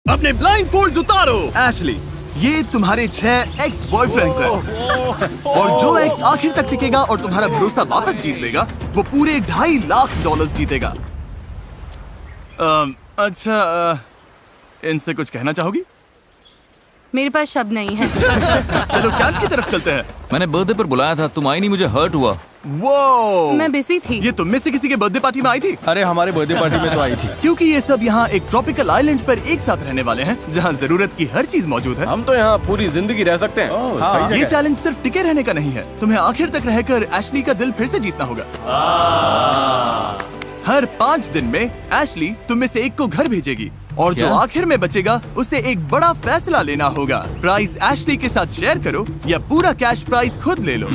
अपने blind folds उतारो। Ashley, ये तुम्हारे 6 एक्स बॉयफ्रेंड्स हैं और जो एक्स आखिर तक टिकेगा और तुम्हारा भरोसा वापस जीत लेगा वो पूरे $2.5 लाख जीतेगा। अच्छा, इनसे कुछ कहना चाहोगी? मेरे पास शब्द नहीं है। चलो कैंप की तरफ चलते हैं। मैंने बर्थडे पर बुलाया था, तुम आई नहीं, मुझे हर्ट हुआ। वो मैं बिजी थी। ये तुम में से किसी के बर्थडे पार्टी में आई थी? अरे हमारे बर्थडे पार्टी में तो आई थी। क्योंकि ये सब यहाँ एक ट्रॉपिकल आइलैंड पर एक साथ रहने वाले हैं जहाँ जरूरत की हर चीज मौजूद है। हम तो यहाँ पूरी जिंदगी रह सकते हैं। हाँ, ये चैलेंज सिर्फ टिके रहने का नहीं है, तुम्हें आखिर तक रहकर एशली का दिल फिर से जीतना होगा। हर 5 दिन में एशली तुम में से एक को घर भेजेगी और जो आखिर में बचेगा उसे एक बड़ा फैसला लेना होगा। प्राइस एशली के साथ शेयर करो या पूरा कैश प्राइस खुद ले लो।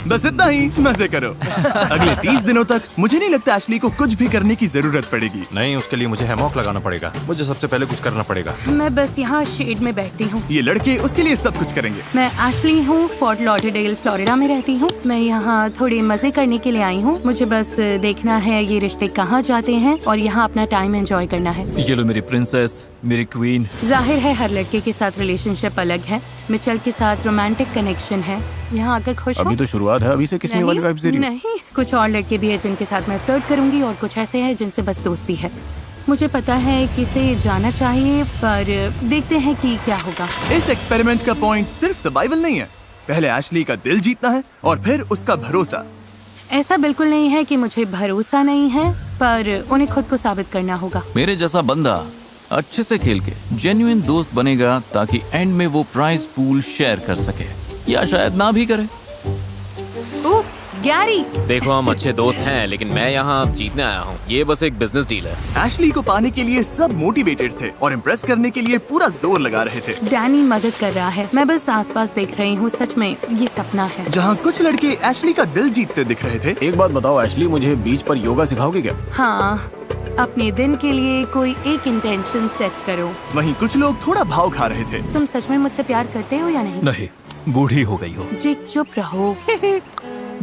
बस इतना ही, मजे करो। अगले 30 दिनों तक मुझे नहीं लगता एशली को कुछ भी करने की जरूरत पड़ेगी। नहीं, उसके लिए मुझे हैमॉक लगाना पड़ेगा। मुझे सबसे पहले कुछ करना पड़ेगा। मैं बस यहाँ शेड में बैठती हूँ। ये लड़के उसके लिए सब कुछ करेंगे। मैं एशली हूँ, फोर्ट लॉडरडेल फ्लोरिडा में रहती हूँ। मैं यहाँ थोड़े मजे करने के लिए आई हूँ। मुझे बस देखना है ये रिश्ते कहाँ जाते हैं और यहाँ अपना टाइम एंजॉय करना है। ये लो मेरी प्रिंसेस, मेरी क्वीन। जाहिर है हर लड़के के साथ रिलेशनशिप अलग है। मिचेल के साथ रोमांटिक कनेक्शन है। यहाँ आकर खुश हो? अभी तो शुरुआत है, अभी से किसने वाली वाइब्स दे रही हो? नहीं, कुछ और लड़के भी है जिनके साथ मैं फ्लर्ट करूंगी और कुछ ऐसे हैं जिनसे बस दोस्ती है। मुझे पता है किसे जाना चाहिए, पर देखते हैं कि क्या होगा। इस एक्सपेरिमेंट का पॉइंट सिर्फ सर्वाइवल नहीं है, पहले एशली का दिल जीतना है और फिर उसका भरोसा। ऐसा बिल्कुल नहीं है कि मुझे भरोसा नहीं है, पर उन्हें खुद को साबित करना होगा। मेरे जैसा बंदा अच्छे से खेल के जेन्युइन दोस्त बनेगा ताकि एंड में वो प्राइस पूल शेयर कर सके, या शायद ना भी करे। ओह, गैरी! देखो, हम अच्छे दोस्त हैं, लेकिन मैं यहाँ जीतने आया हूँ। ये बस एक बिजनेस डील है। एशली को पाने के लिए सब मोटिवेटेड थे और इम्प्रेस करने के लिए पूरा जोर लगा रहे थे। डैनी मदद कर रहा है, मैं बस आसपास देख रही हूँ। सच में ये सपना है। जहाँ कुछ लड़के एशली का दिल जीतते दिख रहे थे। एक बात बताओ एशली, मुझे बीच पर योगा सिखाओगे क्या? हाँ, अपने दिन के लिए कोई एक इंटेंशन सेट करो। वहीं कुछ लोग थोड़ा भाव खा रहे थे। तुम सच में मुझसे प्यार करते हो या नहीं? नहीं, बूढ़ी हो गई हो। जिक, चुप रहो।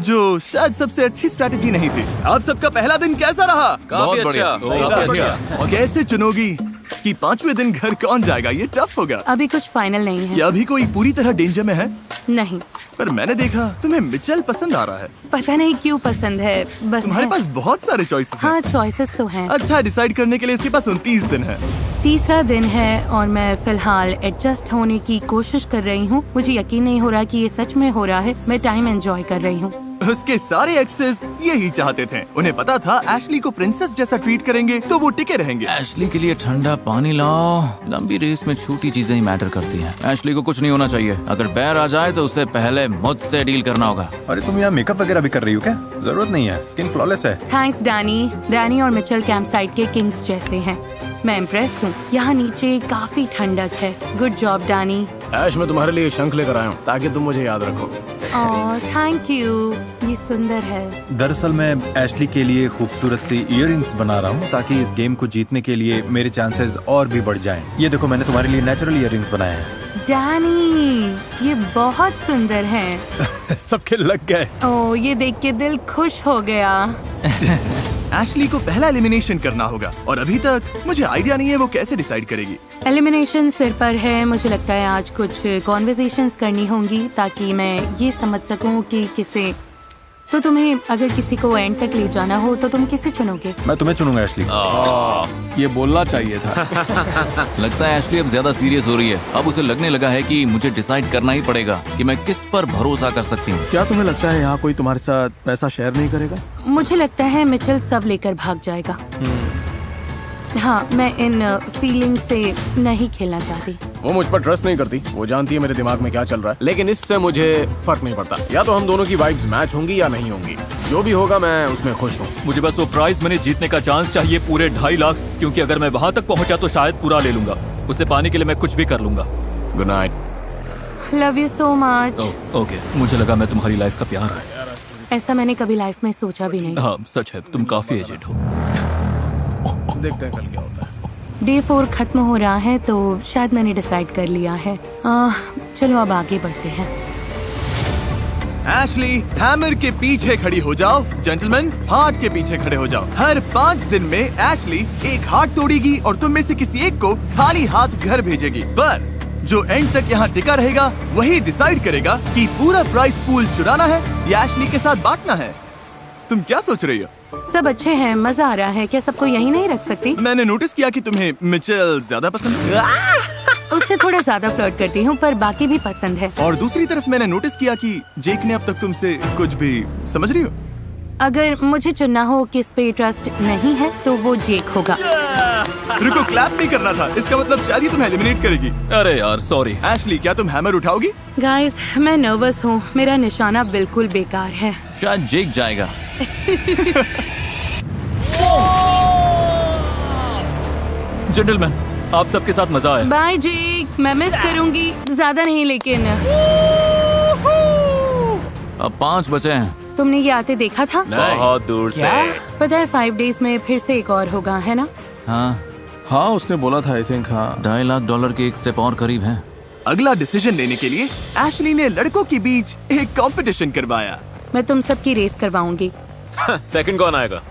जो शायद सबसे अच्छी स्ट्रैटेजी नहीं थी। आप सबका पहला दिन कैसा रहा? काफी अच्छा। कैसे चुनोगी कि 5वें दिन घर कौन जाएगा? ये टफ होगा। अभी कुछ फाइनल नहीं है। क्या अभी कोई पूरी तरह डेंजर में है? नहीं। पर मैंने देखा तुम्हें मिचेल पसंद आ रहा है। पता नहीं क्यों पसंद है, बस तुम्हारे है। पास बहुत सारे चॉइसेस हैं। हाँ, चॉइसेस तो हैं। अच्छा, डिसाइड करने के लिए इसके पास 29 दिन है। तीसरा दिन है और मैं फिलहाल एडजस्ट होने की कोशिश कर रही हूँ। मुझे यकीन नहीं हो रहा कि ये सच में हो रहा है। मैं टाइम एंजॉय कर रही हूँ। उसके सारे एक्सेस यही चाहते थे। उन्हें पता था एशली को प्रिंसेस जैसा ट्रीट करेंगे तो वो टिके रहेंगे। एशली के लिए ठंडा पानी लाओ। लंबी रेस में छोटी चीजें ही मैटर करती हैं। एशली को कुछ नहीं होना चाहिए। अगर बैर आ जाए तो उससे पहले मुझसे डील करना होगा। अरे तुम यहाँ मेकअप वगैरह भी कर रही हो क्या? जरूरत नहीं है, स्किन फ्लॉलेस है। Thanks Danny. डैनी और मिचेल कैंप साइट के किंग्स जैसे हैं। मैं इम्प्रेस्ड हूँ। यहाँ नीचे काफी ठंडक है। Good job Danny. ऐश, मैं तुम्हारे लिए शंख लेकर आया हूँ ताकि तुम मुझे याद रखो। ओह, थैंक यू। ये सुंदर है। दरअसल मैं एशली के लिए खूबसूरत सी इयररिंग्स बना रहा हूँ ताकि इस गेम को जीतने के लिए मेरे चांसेस और भी बढ़ जाएं। ये देखो, मैंने तुम्हारे लिए नेचुरल इयररिंग्स बनाए हैं। डैनी, ये बहुत सुंदर हैं। सबके लग गए। ओह, ये देख के दिल खुश हो गया। एशली को पहला एलिमिनेशन करना होगा और अभी तक मुझे आइडिया नहीं है वो कैसे डिसाइड करेगी। एलिमिनेशन सिर पर है। मुझे लगता है आज कुछ कॉन्वर्सेशंस करनी होंगी ताकि मैं ये समझ सकूं कि किसे। तो तुम्हें अगर किसी को एंड तक ले जाना हो तो तुम किसे चुनोगे? मैं तुम्हें चुनूंगा एशली। ये बोलना चाहिए था। लगता है एशली अब ज्यादा सीरियस हो रही है। अब उसे लगने लगा है कि मुझे डिसाइड करना ही पड़ेगा कि मैं किस पर भरोसा कर सकती हूँ। क्या तुम्हें लगता है यहाँ कोई तुम्हारे साथ पैसा शेयर नहीं करेगा? मुझे लगता है मिचेल सब लेकर भाग जाएगा। हाँ, मैं इन फीलिंग से नहीं खेलना चाहती। वो मुझ पर ट्रस्ट नहीं करती। वो जानती है मेरे दिमाग में क्या चल रहा है, लेकिन इससे मुझे फर्क नहीं पड़ता। या तो हम दोनों की वाइब्स मैच होंगी या नहीं होंगी। जो भी होगा मैं उसमें खुश हूँ। मुझे बस वो प्राइज मनी जीतने का चांस चाहिए, पूरे 2.5 लाख, क्योंकि अगर मैं वहाँ तक पहुँचा तो शायद पूरा ले लूंगा। उसे पाने के लिए मैं कुछ भी कर लूंगा। Good night. Love you so much. Okay, मुझे लगा मैं तुम्हारी लाइफ का प्यार है। ऐसा मैंने कभी लाइफ में सोचा भी नहीं। हाँ, सच है, तुम काफी एजेड हो। देखते हैं कल क्या होता है। डे 4 खत्म हो रहा है तो शायद मैंने डिसाइड कर लिया है। चलो अब आगे बढ़ते हैं। एशली, हैमर के पीछे खड़ी हो जाओ। जेंटलमैन, हार्ट के पीछे खड़े हो जाओ। हर 5 दिन में एशली एक हार्ट तोड़ेगी और तुम में से किसी एक को खाली हाथ घर भेजेगी। पर जो एंड तक यहाँ टिका रहेगा वही डिसाइड करेगा कि पूरा प्राइस पूल चुराना है या एशली के साथ बांटना है। तुम क्या सोच रही हो? सब अच्छे हैं, मजा आ रहा है। क्या सबको यहीं नहीं रख सकती? मैंने नोटिस किया कि तुम्हें मिचेल ज्यादा पसंद है। उससे थोड़ा ज्यादा फ्लर्ट करती हूँ, पर बाकी भी पसंद है। और दूसरी तरफ मैंने नोटिस किया कि जेक ने अब तक तुमसे कुछ भी, समझ रही हो? अगर मुझे चुनना हो किस पे ट्रस्ट नहीं है तो वो जेक होगा। रुको, क्लैप नहीं करना था। इसका मतलब शायद ही तुम्हें एलिमिनेट करेगी। अरे यार सॉरी। एशली, क्या तुम हैमर उठाओगी? गाइस, मैं नर्वस हूँ। मेरा निशाना बिल्कुल बेकार है। शायद जेक जाएगा। जेंटलमैन, आप सबके साथ मजा आया। बाय जेक, मैं मिस करूंगी। ज्यादा नहीं लेकिन। अब 5 बचे हैं। तुमने ये आते देखा था? बहुत दूर से। पता है 5 डेज में फिर से एक और होगा, है ना? हाँ, उसने बोला था। आई थिंक हाँ। $2.5 लाख के एक स्टेप और करीब है। अगला डिसीजन लेने के लिए एशली ने लड़कों के बीच एक कंपटीशन करवाया। मैं तुम सबकी रेस करवाऊंगी। सेकंड कौन आएगा?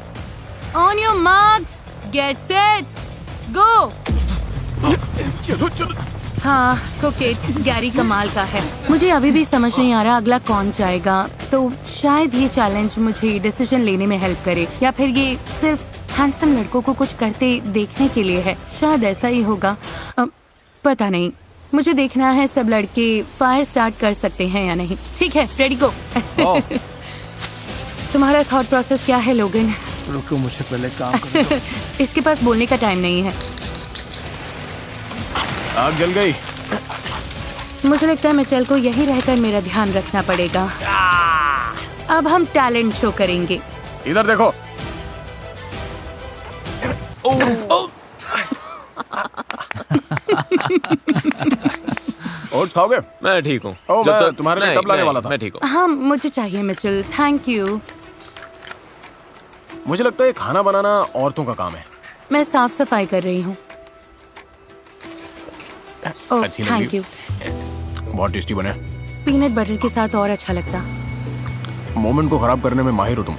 On your marks, get set, go. चलो। हाँ, कोकेट गैरी कमाल का है। मुझे अभी भी समझ नहीं आ रहा अगला कौन जाएगा। तो शायद ये चैलेंज मुझे डिसीजन लेने में हेल्प करे, या फिर ये सिर्फ हैंडसम लड़कों को कुछ करते देखने के लिए है। शायद ऐसा ही होगा, पता नहीं। मुझे देखना है सब लड़के फायर स्टार्ट कर सकते हैं या नहीं। ठीक है, रेडी गो। तुम्हारा थॉट प्रोसेस क्या है लोगन? रुको, मुझे पहले काम करने दो। इसके पास बोलने का टाइम नहीं है। आग जल गई। मुझे लगता है मिचेल को यही रहकर मेरा ध्यान रखना पड़ेगा। अब हम टैलेंट शो करेंगे। इधर देखो। और खाओगे? मैं ठीक हूँ। मैं तुम्हारे लिए कब लाने वाला था। मैं ठीक हूँ। हाँ, मुझे चाहिए मिचेल, थैंक यू। मुझे लगता है खाना बनाना औरतों का काम है। मैं साफ सफाई कर रही हूँ। ओह, अच्छी लगी। Thank you. बहुत टेस्टी बने। पीनट बटर के साथ और अच्छा लगता। मोमेंट को खराब करने में माहिर हो तुम।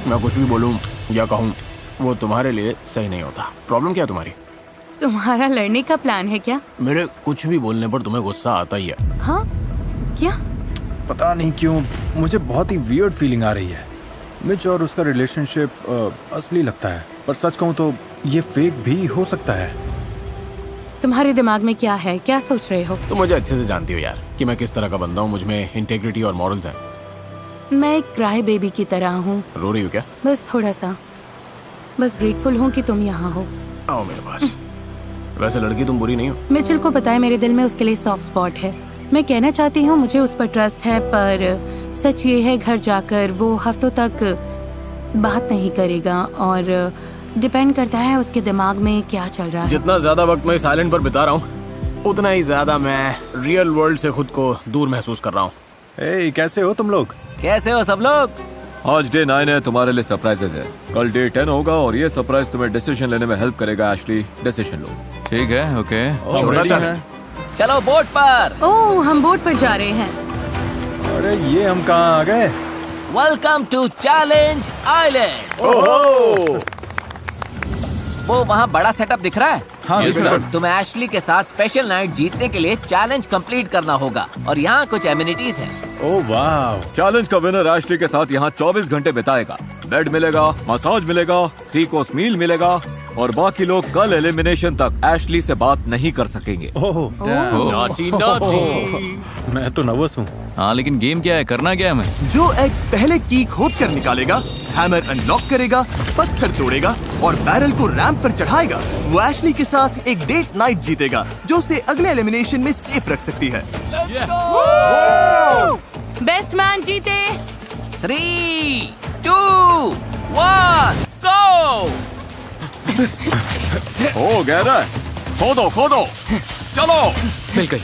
मैं कुछ भी बोलूं या कहूं वो तुम्हारे लिए सही नहीं होता। प्रॉब्लम क्या है तुम्हारी? तुम्हारा लड़ने का प्लान है क्या? मेरे कुछ भी बोलने पर तुम्हें गुस्सा आता ही है। हाँ, क्या? पता नहीं क्यों मुझे बहुत ही वियर्ड फीलिंग आ रही है। मिच और उसका रिलेशनशिप असली लगता है, पर सच कहूँ तो ये फेक भी हो सकता है। तुम्हारे दिमाग में क्या है? क्या सोच रहे हो? तुम मुझे अच्छे से जानती हो यार कि मैं किस तरह का बंदा हूँ। मुझमें इंटेग्रिटी और मॉरल्स हैं। मैं एक क्राई बेबी की तरह हूँ। रो रही हो क्या? बस थोड़ा सा। बस ग्रेटफुल हूँ कि तुम यहाँ हो। आओ मेरे पास। वैसे लड़की तुम बुरी नहीं हो। मिचेल को पता है मेरे दिल में उसके लिए सॉफ्ट स्पॉट है। मैं कहना चाहती हूँ मुझे उस पर ट्रस्ट है, पर सच ये है घर जाकर वो हफ्तों तक बात नहीं करेगा और डिपेंड करता है उसके दिमाग में क्या चल रहा है। जितना ज्यादा वक्त मैं इस आइलैंड पर बिता रहा हूँ उतना ही ज्यादा मैं रियल वर्ल्ड से खुद को दूर महसूस कर रहा हूँ। ए, कैसे हो तुम लोग? कैसे हो सब लोग? आज डे 9 है, तुम्हारे लिए सरप्राइजेस है। कल डे 10 होगा और ये सरप्राइज तुम्हें डिसीजन लेने में हेल्प करेगा। एशली, डिसीजन लो। ठीक है, ओके। छोटा सा है। चलो बोट पर। ओह, हम बोट पर जा रहे हैं। अरे ये हम कहाँ आ गए? Welcome to challenge island. वो वहाँ बड़ा सेटअप दिख रहा है? हाँ, Yes, sir. तुम्हें एशली के साथ स्पेशल नाइट जीतने के लिए चैलेंज कंप्लीट करना होगा और यहाँ कुछ एमिनिटीज हैं। ओह वाह। चैलेंज का विनर एशली के साथ यहाँ 24 घंटे बिताएगा। बेड मिलेगा, मसाज मिलेगा, 3 कोर्स मील मिलेगा और बाकी लोग कल एलिमिनेशन तक एशली से बात नहीं कर सकेंगे। ओह, नॉटी नॉटी। मैं तो नर्वस हूँ। हाँ, लेकिन गेम क्या है, करना क्या है हमें? जो एग्स पहले की खोद कर निकालेगा, हैमर अनलॉक करेगा, पत्थर तोड़ेगा और बैरल को रैंप पर चढ़ाएगा, वो एशली के साथ एक डेट नाइट जीतेगा जो उसे अगले एलिमिनेशन में सेफ रख सकती है। बेस्ट मैन जीते। 3, 2, 1, गो। ओ गहरा, खोदो, चलो। मिल गई।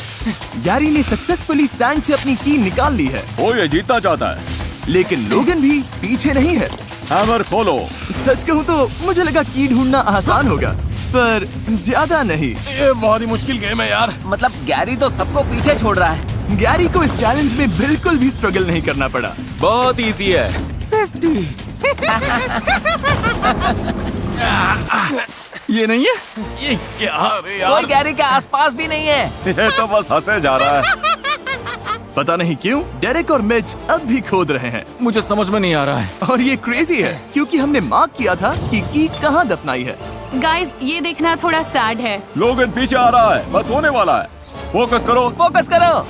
गैरी ने सक्सेसफुली सैंड से अपनी की निकाल ली है, वो ये जीतना चाहता है। लेकिन लोगन भी पीछे नहीं है। हैमर खोलो। सच कहूँ तो मुझे लगा की ढूंढना आसान होगा, पर ज्यादा नहीं। ये बहुत ही मुश्किल गेम है यार। मतलब गैरी तो सबको पीछे छोड़ रहा है। गैरी को इस चैलेंज में बिल्कुल भी स्ट्रगल नहीं करना पड़ा। बहुत इजी है। 50। ये नहीं है? ये क्या? अरे यार, कोई गैरी के आसपास भी नहीं है। ये तो बस हंसे जा रहा है। पता नहीं क्यों डेरेक और मिच अब भी खोद रहे हैं मुझे समझ में नहीं आ रहा है। और ये क्रेजी है क्योंकि हमने मार्क किया था कि की कहाँ दफनाई है। गाइस, ये देखना थोड़ा सैड है। लोगन पीछे आ रहा है, बस होने वाला है। फोकस करो। फोकस करो।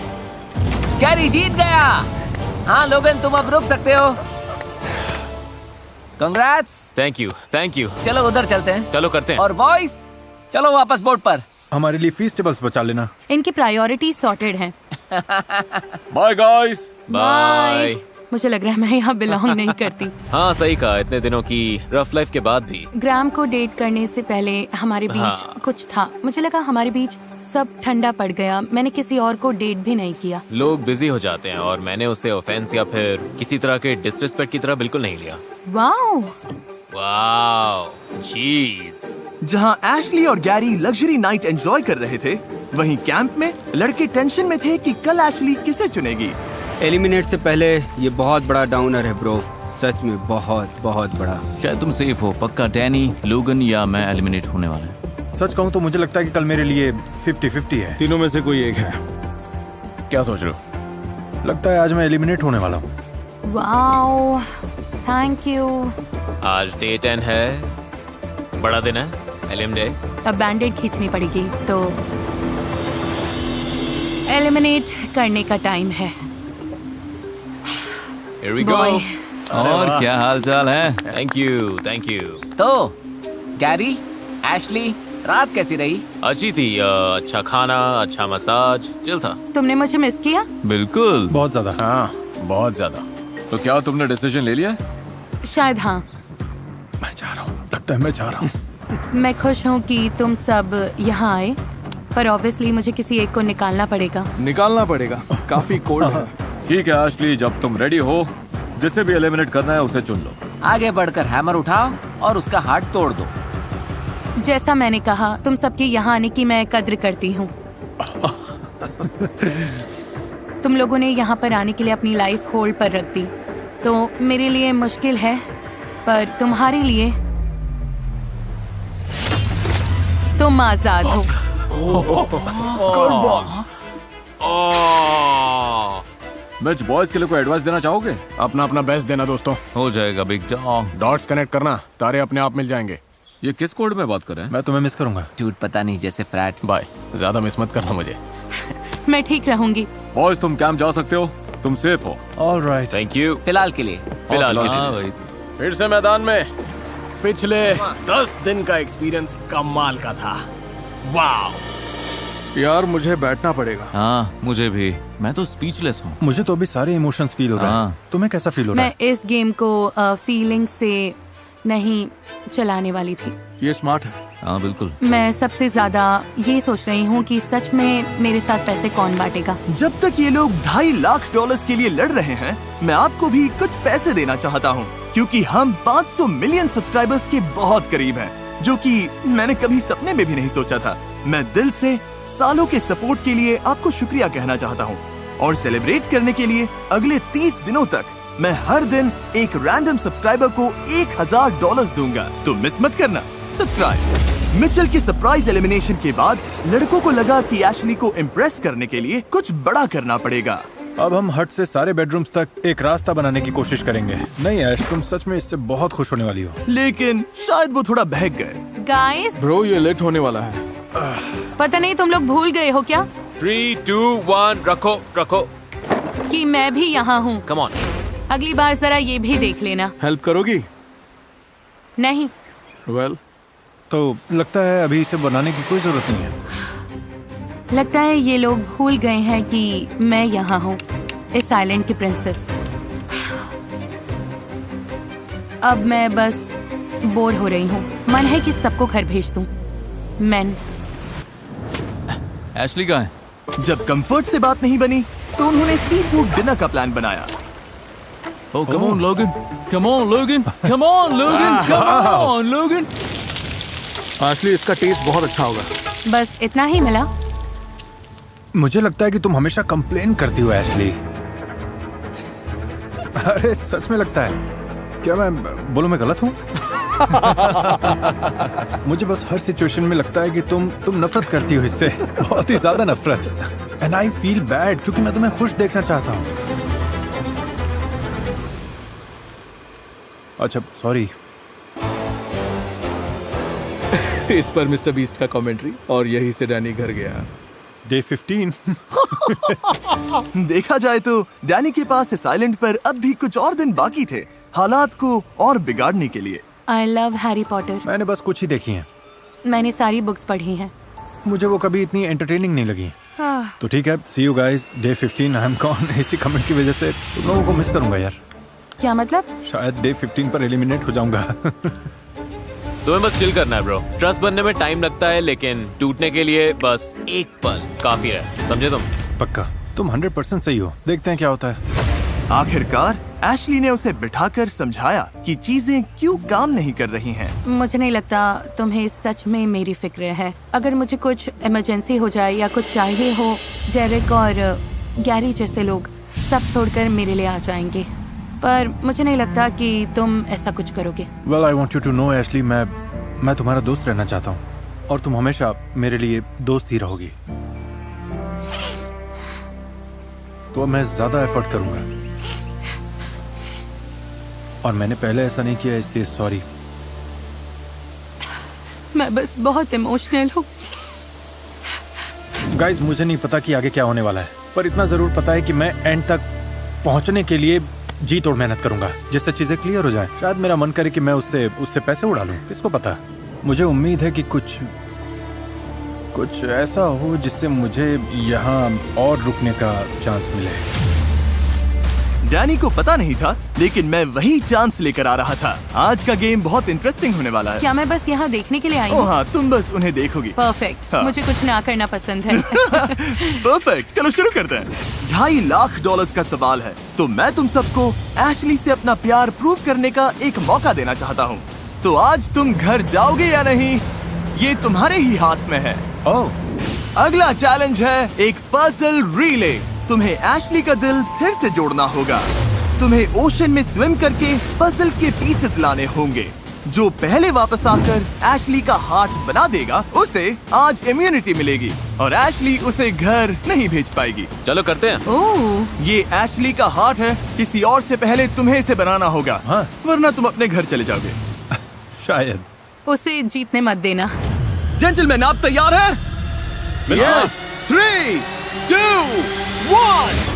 गैरी जीत गया। हाँ लोगन, तुम अब रुक सकते हो। कंग्रेट्स। Thank you. चलो उधर चलते हैं। चलो करते हैं। और बॉयज, चलो वापस बोट पर। हमारे लिए फीस्टेबल्स बचा लेना। इनकी प्रायोरिटी सॉर्टेड है। Bye guys. बाय। मुझे लग रहा है मैं यहाँ बिलोंग नहीं करती। हाँ सही कहा, इतने दिनों की रफ लाइफ के बाद भी। ग्राम को डेट करने से पहले हमारे बीच कुछ था। मुझे लगा हमारे बीच सब ठंडा पड़ गया। मैंने किसी और को डेट भी नहीं किया। लोग बिजी हो जाते हैं और मैंने उसे ऑफेंस या फिर किसी तरह के डिसरिस्पेक्ट की तरह बिल्कुल नहीं लिया। वाओ। वाओ, चीज। जहाँ एशली और गैरी लग्जरी नाइट एंजॉय कर रहे थे, वहीं कैंप में लड़के टेंशन में थे कि कल एशली किसे चुनेगी। एलिमिनेट से पहले ये बहुत बड़ा डाउनर है ब्रो, सच में बहुत बहुत बड़ा। शायद तुम सेफ हो। पक्का डैनी, लोगन या मैं एलिमिनेट होने वाले हैं। सच कहूँ तो मुझे लगता है कि कल मेरे लिए 50-50 है। तीनों में से कोई एक है। क्या सोच रहे हो? लगता है आज मैं एलिमिनेट होने वाला हूँ। Wow, thank you. आज डे 10 है, बड़ा दिन है, एलिम डे। अब बैंडेड खींचनी पड़ेगी तो एलिमिनेट करने का टाइम है। Here we go. Boy. और क्या हाल चाल है? Thank you. तो गैरी, एशली, रात कैसी रही? अच्छी थी। अच्छा खाना, अच्छा मसाज, चिल था। तुमने मुझे मिस किया? बिल्कुल। बहुत ज्यादा। हाँ, बहुत ज्यादा। तो क्या तुमने डिसीजन ले लिया? शायद हाँ। मैं जा रहा हूँ, लगता है मैं जा रहा हूँ। मैं खुश हूँ कि तुम सब यहाँ आए, पर ऑब्वियसली मुझे किसी एक को निकालना पड़ेगा। निकालना पड़ेगा, काफी कोल्ड है। ठीक है एशली, जब तुम रेडी हो, जिसे भी एलिमिनेट करना है उसे चुन लो। आगे बढ़कर हैमर उठाओ और उसका हाथ तोड़ दो। जैसा मैंने कहा, तुम सबके यहाँ आने की मैं कद्र करती हूँ। तुम लोगों ने यहाँ पर आने के लिए अपनी लाइफ होल्ड पर रख दी, तो मेरे लिए मुश्किल है, पर तुम्हारे लिए तुम आजाद हो। मैच बॉयज के लिए कोई एडवाइस देना चाहोगे? अपना बेस्ट देना दोस्तों। हो जाएगा बिग डॉग। डॉट्स कनेक्ट करना, तारे अपने आप मिल जाएंगे। ये किस कोड में बात कर रहे हैं? मैं तुम्हें मिस करूंगा। झूठ पता नहीं, जैसे फ्रैट। बाय, ज्यादा मिस मत करना मुझे। मैं ठीक रहूंगी। बॉयज तुम कैंप जा सकते हो, तुम सेफ हो। ऑलराइट। Thank you. फिलहाल के लिए। फिलहाल के हाँ लिए। भाई। फिर से मैदान में। पिछले 10 दिन का एक्सपीरियंस कमाल का था। वाह यार, मुझे बैठना पड़ेगा। हाँ मुझे भी। मैं तो स्पीचलेस हूँ। मुझे तो अभी सारे इमोशंस फील हो रहे हैं। हाँ। तुम्हें कैसा फील हो रहा मैं इस गेम को फीलिंग से नहीं चलाने वाली थी। है? ये स्मार्ट है। हाँ बिल्कुल। मैं सबसे ज्यादा ये सोच रही हूँ कि सच में मेरे साथ पैसे कौन बांटेगा। जब तक ये लोग $2.5 लाख के लिए लड़ रहे हैं, मैं आपको भी कुछ पैसे देना चाहता हूँ, क्योंकि हम 500 मिलियन सब्सक्राइबर्स के बहुत करीब हैं, जो कि मैंने कभी सपने में भी नहीं सोचा था। मैं दिल से सालों के सपोर्ट के लिए आपको शुक्रिया कहना चाहता हूँ, और सेलिब्रेट करने के लिए अगले 30 दिनों तक मैं हर दिन एक रैंडम सब्सक्राइबर को $1000 दूंगा। तो मिस मत करना सब्सक्राइब। मिचेल के सरप्राइज एलिमिनेशन के बाद लड़कों को लगा कि एशली को इम्प्रेस करने के लिए कुछ बड़ा करना पड़ेगा। अब हम हट से सारे बेडरूम्स तक एक रास्ता बनाने की कोशिश करेंगे। नहीं ऐश, तुम सच में इससे बहुत खुश होने वाली हो। लेकिन शायद वो थोड़ा बहक गए। गाइस, ब्रो, ये लेट होने वाला है। पता नहीं तुम लोग भूल गए हो क्या 3, 2, 1, रखो। कि मैं भी यहाँ हूँ। Come on. अगली बार जरा ये भी देख लेना। हेल्प करोगी? नहीं, वेल, तो लगता है अभी इसे बनाने की कोई जरूरत नहीं है। लगता है ये लोग भूल गए हैं कि मैं यहाँ हूँ, इस आइलैंड की प्रिंसेस। अब मैं बस बोर हो रही हूँ। मन है कि सबको घर भेज दूँ। मैन एशली कहाँ है? जब कंफर्ट से बात नहीं बनी, तो उन्होंने सी फूड डिनर का प्लान बनाया। Oh, come on, Logan. Come on, Logan. Come on, Logan. Come on, Logan. Ashley, इसका टेस्ट बहुत अच्छा होगा। बस इतना ही मिला। मुझे लगता है कि तुम हमेशा कंप्लेन करती हो एशली। अरे सच में लगता है। क्या मैं बोलूं मैं गलत हूँ? मुझे बस हर सिचुएशन में लगता है कि तुम नफरत करती हो इससे, बहुत ही ज्यादा नफरत। एंड आई फील बैड क्योंकि मैं तुम्हें खुश देखना चाहता हूँ। अच्छा सॉरी। इस पर मिस्टर बीस्ट का कमेंट्री, और यही से डैनी घर गया। डे 15। देखा जाए तो डैनी के पास इस आइलैंड पर अब भी कुछ और दिन बाकी थे हालात को और बिगाड़ने के लिए। I love Harry Potter. मैंने बस कुछ ही देखी हैं। मैंने सारी बुक्स पढ़ी हैं। मुझे वो कभी इतनी एंटरटेनिंग नहीं लगी। तो ठीक है, see you guys, day 15 I am gone. इसी कमेंट की वजह से तुम लोगों को मिस करूंगा यार। क्या मतलब? शायद डे 15 पर एलिमिनेट हो जाऊंगा। तुम्हें बस चिल करना है ब्रो। ट्रस्ट बनने में टाइम लगता है, लेकिन टूटने के लिए बस एक पल काफी है, समझे तुम? पक्का तुम 100% सही हो। देखते हैं क्या होता है। आखिरकार एशली ने उसे बिठाकर समझाया कि चीजें क्यों काम नहीं कर रही हैं। मुझे नहीं लगता तुम्हें सच में मेरी फिक्र है। अगर मुझे कुछ इमरजेंसी हो जाए या कुछ चाहिए हो, डेरेक और गैरी जैसे लोग सब छोड़कर मेरे लिए आ जाएंगे। पर मुझे नहीं लगता कि तुम ऐसा कुछ करोगे। Well I want you to know Ashley, मैं तुम्हारा दोस्त रहना चाहता हूँ और तुम हमेशा मेरे लिए दोस्त ही रहोगी। तो मैं ज्यादा एफर्ट करूंगा और मैंने पहले ऐसा नहीं किया, इसलिए सॉरी। मैं बस बहुत इमोशनल हूँ। गाइस मुझे नहीं पता कि आगे क्या होने वाला है, पर इतना जरूर पता है कि मैं एंड तक पहुंचने के लिए जी तोड़ मेहनत करूंगा जिससे चीजें क्लियर हो जाएं। शायद मेरा मन करे कि मैं उससे पैसे उड़ा लूं, किसको पता। मुझे उम्मीद है कि कुछ ऐसा हो जिससे मुझे यहाँ और रुकने का चांस मिले। डैनी को पता नहीं था, लेकिन मैं वही चांस लेकर आ रहा था। आज का गेम बहुत इंटरेस्टिंग होने वाला है। क्या मैं बस यहाँ देखने के लिए आई हूँ? हाँ, तुम बस उन्हें देखोगी। परफेक्ट। हाँ। मुझे कुछ ना करना पसंद है। परफेक्ट, चलो शुरू करते हैं। $2.5 लाख का सवाल है, तो मैं तुम सबको एशली से अपना प्यार प्रूव करने का एक मौका देना चाहता हूँ। तो आज तुम घर जाओगे या नहीं, ये तुम्हारे ही हाथ में है। अगला चैलेंज है एक पजल रिले। तुम्हें एशली का दिल फिर से जोड़ना होगा। तुम्हें ओशन में स्विम करके पजल के पीसेस लाने होंगे। जो पहले वापस आकर एशली का हार्ट बना देगा, उसे आज इम्यूनिटी मिलेगी और एशली उसे घर नहीं भेज पाएगी। चलो करते हैं। ओह, ये एशली का हार्ट है, किसी और से पहले तुम्हें इसे बनाना होगा। हाँ। वरना तुम अपने घर चले जाओगे। शायद। उसे जीतने मत देना। जेंटलमैन, आप तैयार हैं? Yes. 3, 2, 1।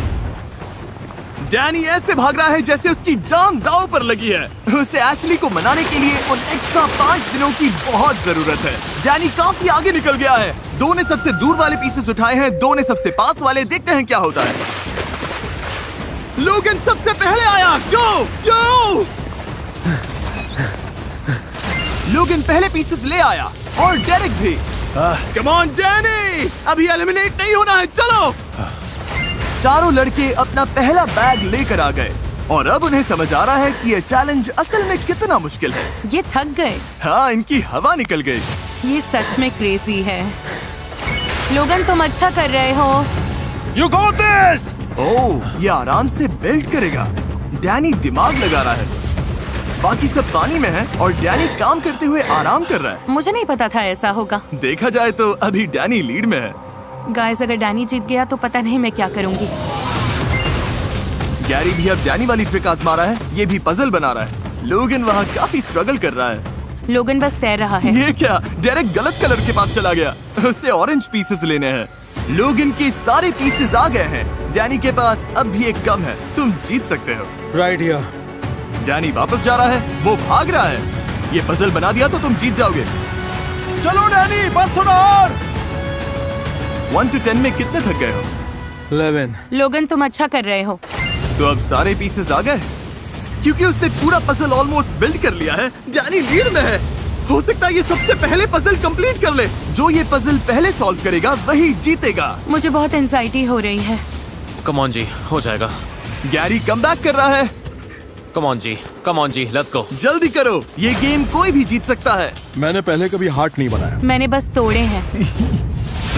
डैनी ऐसे भाग रहा है जैसे उसकी जान दांव पर लगी है। उसे एशली को मनाने के लिए उन एक्स्ट्रा 5 दिनों की बहुत जरूरत है। डैनी काफी आगे निकल गया है। 2 ने सबसे दूर वाले पीसेस उठाए हैं, 2 ने सबसे पास वाले। देखते हैं क्या होता है। लोगन सबसे पहले आया। गो! लोगन पहले पीसेस ले आया और डेरेक भी। कम ऑन डैनी, अभी एलिमिनेट नहीं होना है, चलो। चारों लड़के अपना पहला बैग लेकर आ गए और अब उन्हें समझ आ रहा है कि ये चैलेंज असल में कितना मुश्किल है। ये थक गए। हाँ, इनकी हवा निकल गई। ये सच में क्रेजी है। लोगन, तुम अच्छा कर रहे हो। You got this! ओह, ये आराम से बेल्ट करेगा। डैनी दिमाग लगा रहा है। बाकी सब पानी में है और डैनी काम करते हुए आराम कर रहा है। मुझे नहीं पता था ऐसा होगा। देखा जाए तो अभी डैनी लीड में है। गाइस, अगर डैनी जीत गया तो पता नहीं मैं क्या करूंगी। गैरी भी अब डैनी वाली ट्रिक आजमा रहा है। ये भी पजल बना रहा है। लोगन वहाँ काफी स्ट्रगल कर रहा है। लोगन बस तैर रहा है। ये क्या? डेरेक गलत कलर के पास चला गया। उसे ऑरेंज पीसेस लेने हैं। लोगन के सारे पीसेस आ गए हैं। डैनी के पास अब भी एक कम है। तुम जीत सकते हो। Right here. डैनी वापस जा रहा है, वो भाग रहा है। ये पजल बना दिया तो तुम जीत जाओगे। चलो डैनी, बस थोड़ा और। 1 to 10 में कितने थक गए हो? 11. लोगन, तुम अच्छा कर रहे हो। तो अब सारे पीसेस आ गए, क्योंकि उसने पूरा पजल ऑलमोस्ट बिल्ड कर लिया है। डैनी लीड में है। हो सकता है ये सबसे पहले पजल कंप्लीट कर ले। जो ये पजल पहले सॉल्व करेगा वही जीतेगा। मुझे बहुत एंजाइटी हो रही है। कम ऑन जी, हो जाएगा। गैरी कमबैक कर रहा है। कम ऑन जी, लेट्स गो। जल्दी करो, ये गेम कोई भी जीत सकता है। मैंने पहले कभी हार्ट नहीं बनाया। मैंने बस तोड़े हैं।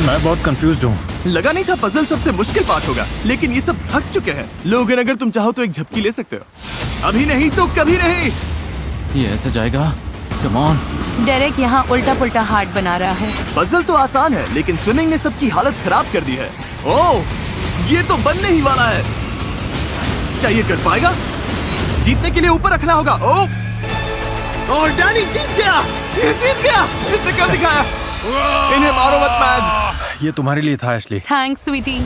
मैं बहुत कंफ्यूज्ड हूँ। लगा नहीं था पजल सबसे मुश्किल पार्ट होगा, लेकिन ये सब थक चुके हैं। लोगन, अगर तुम चाहो तो एक झपकी ले सकते हो। अभी नहीं तो कभी नहीं। ये ऐसे जाएगा? Come on. डेरेक यहाँ उल्टा पुल्टा हार्ट बना रहा है। पजल तो आसान है, लेकिन स्विमिंग ने सबकी हालत खराब कर दी है। ओह, ये तो बनने ही वाला है। क्या ये कर पाएगा? जीतने के लिए ऊपर रखना होगा। ओह, और डैनी जीत गया। ये जीत गया। इसने कर दिखाया। इन्हें मारो मत मैच। ये तुम्हारे लिए था एशली। थैंक्स स्वीटी।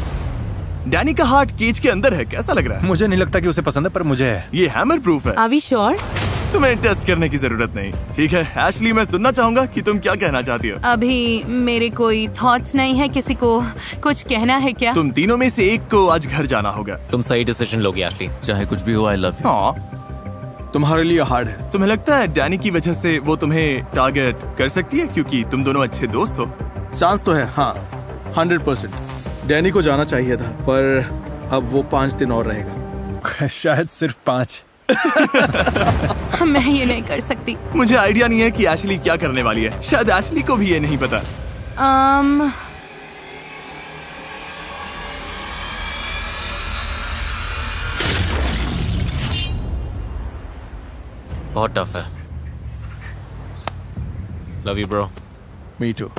डैनी का हार्ट केज के अंदर है। कैसा लग रहा है? मुझे नहीं लगता कि उसे पसंद है, पर मुझे है। ये हैमर प्रूफ है। Are we sure? तुम्हें टेस्ट करने की जरूरत नहीं। ठीक है एशली, मैं सुनना चाहूंगा कि तुम क्या कहना चाहती हो। अभी मेरे कोई थॉट्स नहीं है। किसी को कुछ कहना है क्या? तुम तीनों में से एक को आज घर जाना होगा। तुम सही डिसीजन लोगे एशली। चाहे कुछ भी हो, आई लव यू। हाँ, तुम्हारे लिए हार्ड है। तुम्हें लगता है डैनी की वजह से वो तुम्हें टारगेट कर सकती है क्योंकि तुम दोनों अच्छे दोस्त हो? चांस तो है, हाँ 100%। डैनी को जाना चाहिए था, पर अब वो 5 दिन और रहेगा। शायद सिर्फ 5। मैं ये नहीं कर सकती। मुझे आइडिया नहीं है कि एशली क्या करने वाली है। शायद एशली को भी ये नहीं पता। बहुत टफ है। Love you bro. Me too.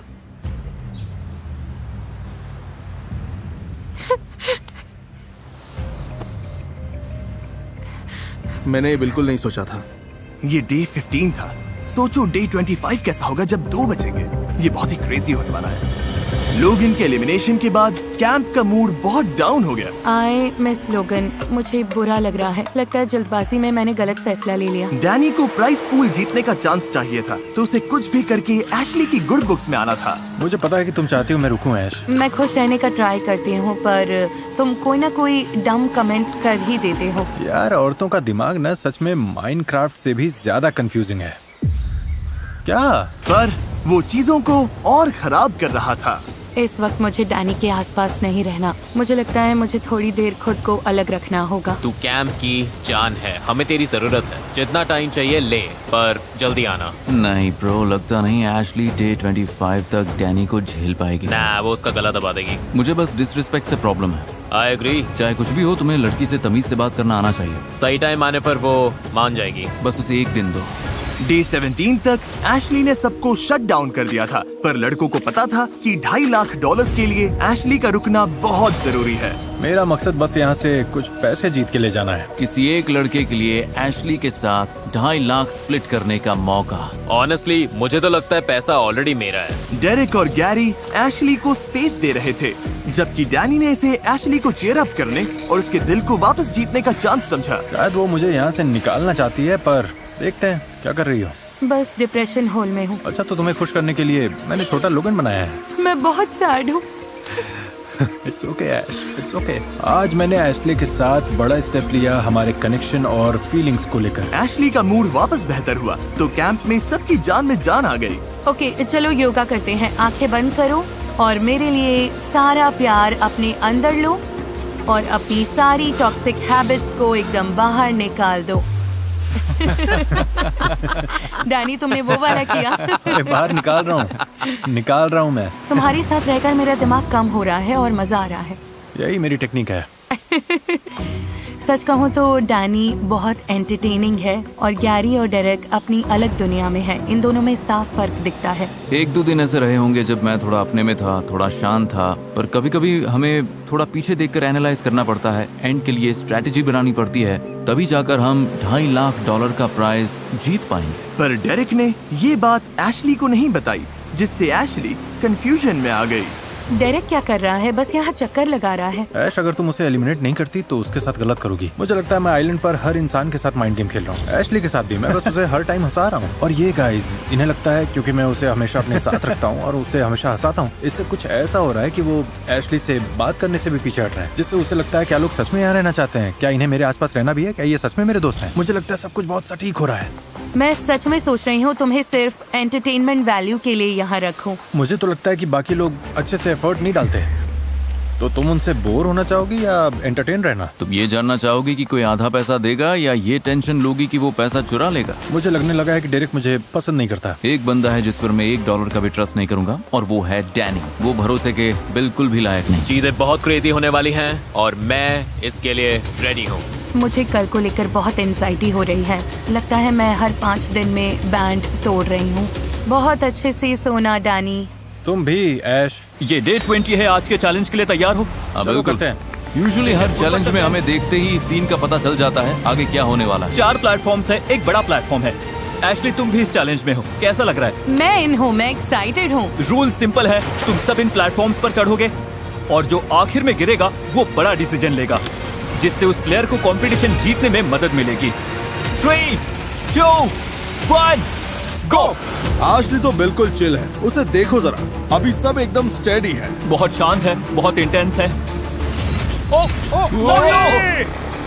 मैंने बिल्कुल नहीं सोचा था। ये डे 15 था। सोचो डे 25 कैसा होगा जब 2 बचेंगे। ये बहुत ही क्रेजी होने वाला है। लोगन के एलिमिनेशन के बाद कैंप का मूड बहुत डाउन हो गया। आई मिस लोगन। मुझे बुरा लग रहा है। लगता है जल्दबाजी में मैंने गलत फैसला ले लिया। डैनी को प्राइस पूल जीतने का चांस चाहिए था, तो उसे कुछ भी करके एशली की गुड बुक्स में आना था। मुझे पता है कि तुम चाहती हो मैं रुकूं ऐश। मैं खुश रहने का ट्राई करती हूँ, पर तुम कोई ना कोई डम कमेंट कर ही देते हो। यार, औरतों का दिमाग ना सच में माइनक्राफ्ट से भी ज्यादा कंफ्यूजिंग है। क्या? पर वो चीजों को और खराब कर रहा था। इस वक्त मुझे डैनी के आसपास नहीं रहना। मुझे लगता है मुझे थोड़ी देर खुद को अलग रखना होगा। तू कैंप की जान है, हमें तेरी जरूरत है। जितना टाइम चाहिए ले, पर जल्दी आना। नहीं ब्रो, लगता नहीं एशली डे 25 तक डैनी को झेल पाएगी। ना, वो उसका गला दबा देगी। मुझे बस डिसरिस्पेक्ट से प्रॉब्लम है। I agree. चाहे कुछ भी हो, तुम्हें लड़की से तमीज से बात करना आना चाहिए। सही टाइम आने पर वो मान जाएगी। बस उसे एक दिन दो। डे 17 तक एशली ने सबको शट डाउन कर दिया था, पर लड़कों को पता था कि $2.5 लाख के लिए एशली का रुकना बहुत जरूरी है। मेरा मकसद बस यहाँ से कुछ पैसे जीत के ले जाना है। किसी एक लड़के के लिए एशली के साथ 2.5 लाख स्प्लिट करने का मौका। ऑनेस्टली मुझे तो लगता है पैसा ऑलरेडी मेरा है। डेरेक और गैरी एशली को स्पेस दे रहे थे, जबकि डैनी ने इसे एशली को चीयर अप करने और उसके दिल को वापस जीतने का चांस समझा। शायद वो मुझे यहाँ से निकालना चाहती है, पर देखते हैं। क्या कर रही हो? बस डिप्रेशन होल में हूँ। अच्छा, तो तुम्हें खुश करने के लिए मैंने छोटा लोगन बनाया है। मैं बहुत सैड हूँ। It's okay Ash, it's okay. आज मैंने एशली के साथ बड़ा स्टेप लिया हमारे कनेक्शन और फीलिंग्स को लेकर। एशली का मूड वापस बेहतर हुआ, तो कैंप में सबकी जान में जान आ गई। ओके, चलो योगा करते हैं। आंखें बंद करो और मेरे लिए सारा प्यार अपने अंदर लो और अपनी सारी टॉक्सिक हैबिट्स को एकदम बाहर निकाल दो। डैनी, तुमने वो वाला किया। अरे बाहर निकाल रहा हूँ मैं। तुम्हारे साथ रहकर मेरा दिमाग कम हो रहा है और मजा आ रहा है। यही मेरी टेक्निक है। सच कहूँ तो डैनी बहुत एंटरटेनिंग है और गैरी और डेरेक अपनी अलग दुनिया में है। इन दोनों में साफ फर्क दिखता है। 1-2 दिन ऐसे रहे होंगे जब मैं थोड़ा अपने में था, थोड़ा शांत था, पर कभी कभी हमें थोड़ा पीछे देखकर एनालाइज करना पड़ता है। एंड के लिए स्ट्रेटेजी बनानी पड़ती है, तभी जाकर हम $2.5 लाख का प्राइज जीत पाएंगे। पर डेरेक ने ये बात एशली को नहीं बताई, जिससे एशली कंफ्यूजन में आ गई। डेरेक क्या कर रहा है? बस यहाँ चक्कर लगा रहा है। ऐश, अगर तुम उसे एलिमिनेट नहीं करती तो उसके साथ गलत करोगी। मुझे लगता है मैं आइलैंड पर हर इंसान के साथ माइंड गेम खेल रहा हूँ। एशली के साथ भी मैं बस उसे हर टाइम हंसा रहा हूँ। और ये गाइज, इन्हें लगता है क्योंकि मैं उसे हमेशा अपने साथ रखता हूँ और उसे हमेशा हंसाता हूँ, इससे कुछ ऐसा हो रहा है कि वो एशली से बात करने से भी पीछे हट रहे हैं, जिससे उसे लगता है क्या लोग सच में यहाँ रहना चाहते हैं, क्या इन्हें मेरे आसपास रहना भी है, क्या ये सच में मेरे दोस्त हैं। मुझे लगता है सब कुछ बहुत सटीक हो रहा है। मैं सच में सोच रही हूँ तुम्हें सिर्फ एंटरटेनमेंट वैल्यू के लिए यहाँ रखूं। मुझे तो लगता है कि बाकी लोग अच्छे से एफर्ट नहीं डालते। तो तुम उनसे बोर होना चाहोगी या एंटरटेन रहना? तुम ये जानना चाहोगी कि कोई आधा पैसा देगा या ये टेंशन लोगी कि वो पैसा चुरा लेगा? मुझे लगने लगा है कि डेरेक मुझे पसंद नहीं करता। एक बंदा है जिस पर मैं $1 का भी ट्रस्ट नहीं करूंगा और वो है डैनी। वो भरोसे के बिल्कुल भी लायक नहीं। चीजें बहुत क्रेजी होने वाली हैं और मैं इसके लिए रेडी हूँ। मुझे कल को लेकर बहुत एंजाइटी हो रही है। लगता है मैं हर 5 दिन में बैंड तोड़ रही हूँ। बहुत अच्छे से सोना डैनी। तुम भी ऐश। ये डे 20 है, आज के चैलेंज के लिए तैयार हो? चलो करते हैं। यूजुअली हर चैलेंज में हमें देखते ही सीन का पता चल जाता है आगे क्या होने वाला है। 4 प्लेटफॉर्म्स है, एक बड़ा प्लेटफॉर्म है। एशली तुम भी इस चैलेंज में हो, कैसा लग रहा है? मैं इन हूँ, मैं एक्साइटेड हूँ। रूल सिंपल है, तुम सब इन प्लेटफॉर्म्स पर चढ़ोगे और जो आखिर में गिरेगा वो बड़ा डिसीजन लेगा, जिससे उस प्लेयर को कंपटीशन जीतने में मदद मिलेगी। 3, 2, 1 गो। एशली तो बिल्कुल चिल है, उसे देखो जरा, अभी सब एकदम स्टेडी है। बहुत शांत है, बहुत इंटेंस है।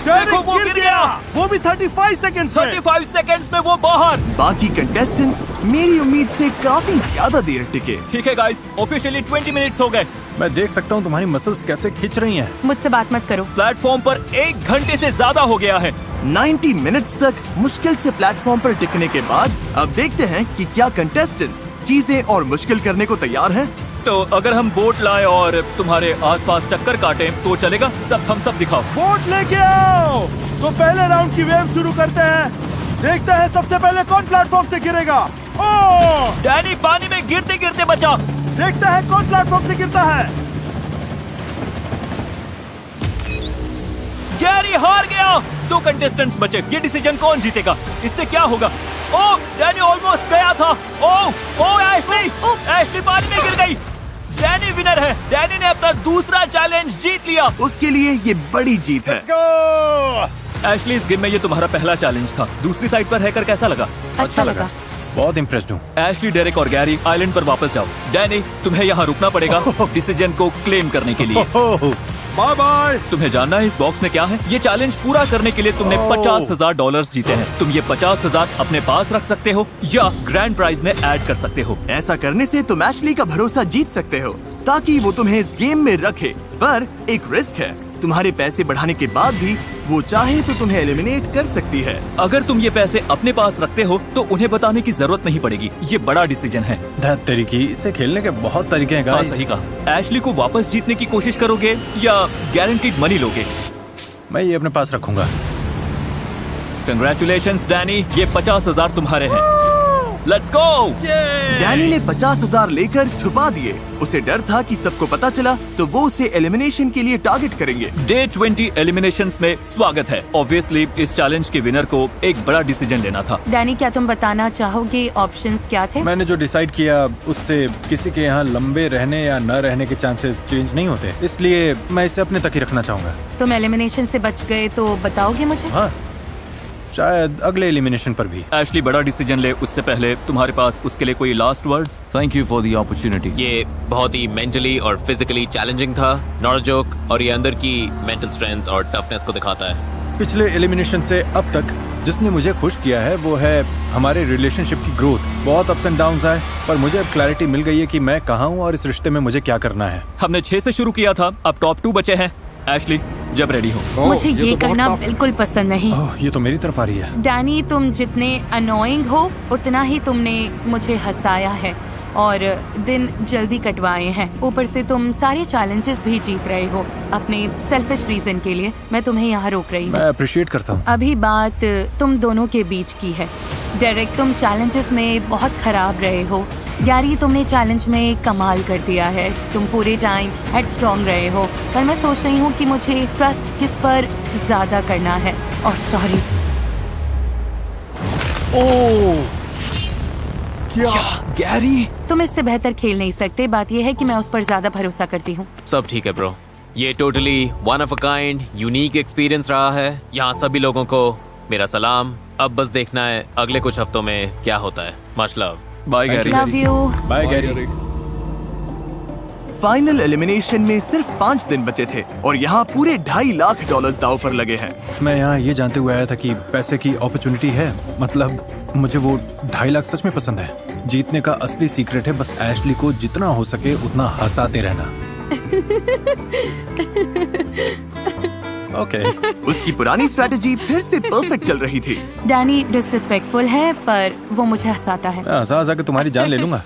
देखो वो गिर गया, वो भी 35 सेकंड्स में। 35 सेकंड्स में वो बाहर। बाकी कंटेस्टेंट्स मेरी उम्मीद से काफी ज्यादा देर टिके। ठीक है गाइस, ऑफिशियली 20 मिनट्स हो गए। मैं देख सकता हूँ तुम्हारी मसल्स कैसे खींच रही हैं। मुझसे बात मत करो। प्लेटफॉर्म पर 1 घंटे से ज्यादा हो गया है। 90 मिनट्स तक मुश्किल से प्लेटफॉर्म पर टिकने के बाद अब देखते हैं कि क्या कंटेस्टेंट्स चीजें और मुश्किल करने को तैयार हैं। तो अगर हम बोट लाएं और तुम्हारे आसपास चक्कर काटें तो चलेगा? सब हम सब दिखाओ। बोट लेके आओ। तो पहले राउंड की वेव शुरू करते हैं। देखते हैं सबसे पहले कौन प्लेटफॉर्म से गिरेगा। ओह! डैनी पानी में गिरते गिरते बचा। देखते हैं कौन प्लेटफॉर्म से गिरता है। गैरी हार गया। 2 कंटेस्टेंट्स बचे। ये डिसीजन कौन जीतेगा? इससे क्या होगा? ओह, डैनी ऑलमोस्ट गया था। ओह एशली, एशली पानी में गिर गई। डैनी विनर है। डैनी ने अपना दूसरा चैलेंज जीत लिया। उसके लिए ये बड़ी जीत है। एशली, इस गेम में ये तुम्हारा पहला चैलेंज था। दूसरी साइड पर रहकर कैसा लगा? अच्छा लगा। बहुत इम्प्रेस्ड हूँ। एशली, डेरेक और गैरी आइलैंड पर वापस जाओ। डैनी, तुम्हें यहाँ रुकना पड़ेगा डिसीजन को क्लेम करने के लिए। Bye bye. तुम्हें जानना है इस बॉक्स में क्या है? ये चैलेंज पूरा करने के लिए तुमने $50,000 जीते हैं। तुम ये 50,000 अपने पास रख सकते हो या ग्रैंड प्राइज में ऐड कर सकते हो। ऐसा करने से तुम एशली का भरोसा जीत सकते हो ताकि वो तुम्हें इस गेम में रखे, पर एक रिस्क है। तुम्हारे पैसे बढ़ाने के बाद भी वो चाहे तो तुम्हें एलिमिनेट कर सकती है। अगर तुम ये पैसे अपने पास रखते हो तो उन्हें बताने की जरूरत नहीं पड़ेगी। ये बड़ा डिसीजन है। धत तरीकी, इसे खेलने के बहुत तरीके हैं गाइस। सही कहा। एशली को वापस जीतने की कोशिश करोगे या गारंटीड मनी लोगे? मैं ये अपने पास रखूंगा। कंग्रेचुलेशंस डैनी, ये 50,000 तुम्हारे हैं। Let's go. डैनी ने 50,000 लेकर छुपा दिए। उसे डर था कि सबको पता चला तो वो उसे एलिमिनेशन के लिए टारगेट करेंगे। डे 20 एलिमिनेशंस में स्वागत है। ऑब्वियसली इस चैलेंज के विनर को एक बड़ा डिसीजन लेना था। डैनी, क्या तुम बताना चाहोगे ऑप्शंस क्या थे? मैंने जो डिसाइड किया उससे किसी के यहाँ लंबे रहने या न रहने के चांसेस चेंज नहीं होते, इसलिए मैं इसे अपने तक ही रखना चाहूंगा। तुम एलिमिनेशन से बच गए तो बताओगे मुझे? हाँ, शायद अगले एलिमिनेशन पर भी। एशली, बड़ा डिसीजन ले उससे पहले तुम्हारे पास उसके लिए कोई last words? Thank you for the opportunity. ये बहुत ही मेंटली और फिजिकली चैलेंजिंग था, नॉट अ जोक, और ये अंदर की मेंटल स्ट्रेंथ और टफनेस को दिखाता है। पिछले एलिमिनेशन से अब तक जिसने मुझे खुश किया है वो है हमारे रिलेशनशिप की ग्रोथ। बहुत अप्स एंड डाउन्स आए, पर मुझे अब क्लैरिटी मिल गई है कि मैं कहाँ हूँ और इस रिश्ते में मुझे क्या करना है। हमने 6 से शुरू किया था, अब टॉप 2 बचे हैं। एशली, जब रेडी हो। मुझे ये करना बिल्कुल पसंद नहीं। ये तो मेरी तरफ आ रही है। डैनी, तुम जितने अनोइंग हो उतना ही तुमने मुझे हंसाया है और दिन जल्दी कटवाए हैं। ऊपर से तुम सारे चैलेंजेस भी जीत रहे हो अपने सेल्फिश रीजन के लिए। मैं तुम्हें यहाँ रोक रही हूँ। मैं अप्रिशिएट करता हूँ। अभी बात तुम दोनों के बीच की है। डेरेक, तुम चैलेंजेस में बहुत खराब रहे हो। गैरी, तुमने चैलेंज में कमाल कर दिया है। तुम पूरे टाइम हेड स्ट्रॉन्ग रहे हो, पर मैं सोच रही हूँ कि मुझे ट्रस्ट किस पर ज्यादा करना है। और सॉरी। ओह, क्या गैरी? तुम इससे बेहतर खेल नहीं सकते। बात यह है कि मैं उस पर ज्यादा भरोसा करती हूँ। सब ठीक है ब्रो, ये totally one of a kind unique experience रहा है। यहाँ सभी लोगों को मेरा सलाम। अब बस देखना है अगले कुछ हफ्तों में क्या होता है। Much love. Bye Gary. Love you. Bye Gary. Final elimination में सिर्फ 5 दिन बचे थे और यहाँ पूरे $2.5 लाख दांव पर लगे हैं। मैं यहाँ ये जानते हुए आया था कि पैसे की अपॉर्चुनिटी है, मतलब मुझे वो 2.5 लाख सच में पसंद है। जीतने का असली सीक्रेट है बस एशली को जितना हो सके उतना हंसाते रहना। ओके। उसकी पुरानी स्ट्रैटेजी फिर से परफेक्ट चल रही थी। डैनी डिसरिस्पेक्टफुल है, पर वो मुझे हंसाता है। हंसा हंसा के तुम्हारी जान ले लूंगा।